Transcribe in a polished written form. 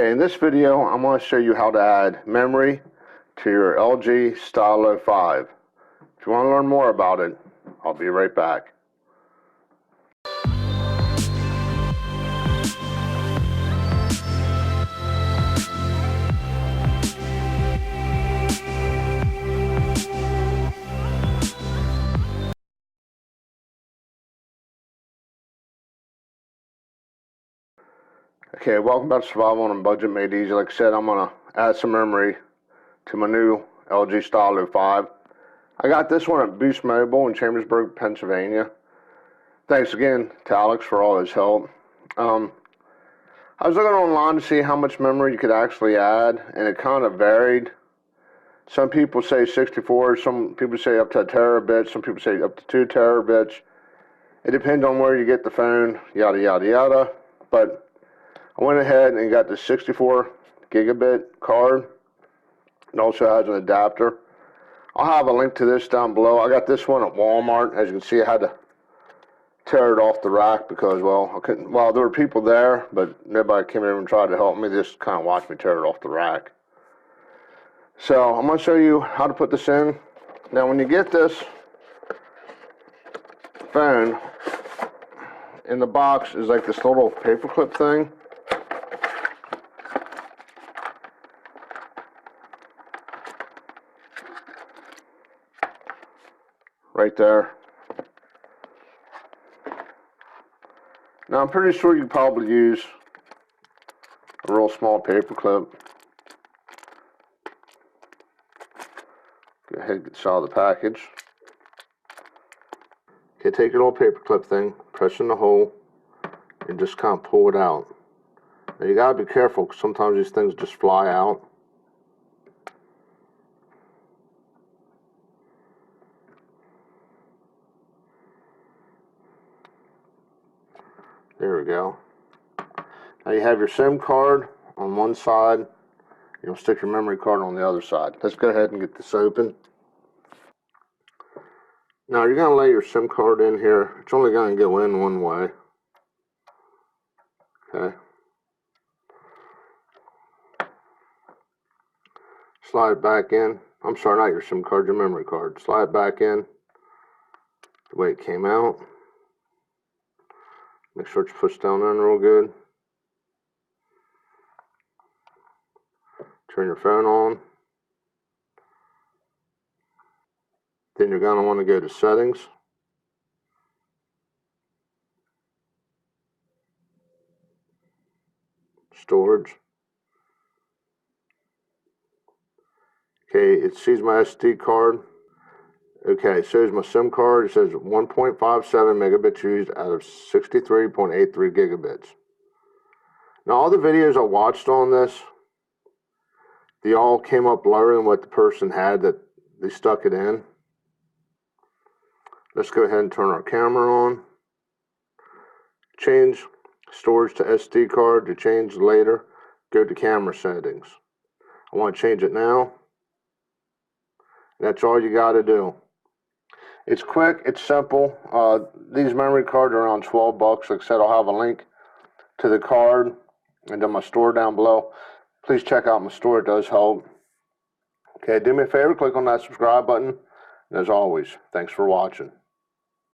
Okay, in this video, I'm going to show you how to add memory to your LG Stylo 5. If you want to learn more about it, I'll be right back. Okay, welcome back to Survival on a Budget Made Easy. Like I said, I'm going to add some memory to my new LG Stylo 5. I got this one at Boost Mobile in Chambersburg, Pennsylvania. Thanks again to Alex for all his help. I was looking online to see how much memory you could actually add, and it kind of varied. Some people say 64, some people say up to a terabit, some people say up to 2 terabits. It depends on where you get the phone, yada, yada, yada. But I went ahead and got the 64 gigabit card. It also has an adapter. I'll have a link to this down below. I got this one at Walmart. As you can see, I had to tear it off the rack because, well, I couldn't. Well, there were people there, but nobody came in and tried to help me. They just kind of watched me tear it off the rack. So I'm going to show you how to put this in. Now, when you get this phone, in the box is like this little paperclip thing. Right there. Now I'm pretty sure you probably use a real small paper clip. Go ahead and get this out of the package. Okay, take your little paper clip thing, press in the hole, and just kind of pull it out. Now you gotta be careful because sometimes these things just fly out. There we go. Now you have your SIM card on one side. You'll stick your memory card on the other side. Let's go ahead and get this open. Now you're going to lay your SIM card in here. It's only going to go in one way. Okay. Slide it back in. I'm sorry, not your SIM card, your memory card. Slide it back in the way it came out. Make sure it's pushed down in real good. Turn your phone on. Then you're going to want to go to settings. Storage. Okay, it sees my SD card. Okay, it shows my SIM card. It says 1.57 megabits used out of 63.83 gigabits. Now, all the videos I watched on this, they all came up lower than what the person had that they stuck it in. Let's go ahead and turn our camera on. Change storage to SD card. To change later, go to camera settings. I want to change it now. That's all you got to do. It's quick, it's simple. These memory cards are around 12 bucks. Like I said, I'll have a link to the card and to my store down below. Please check out my store, it does help. Okay, do me a favor, click on that subscribe button. And as always, thanks for watching.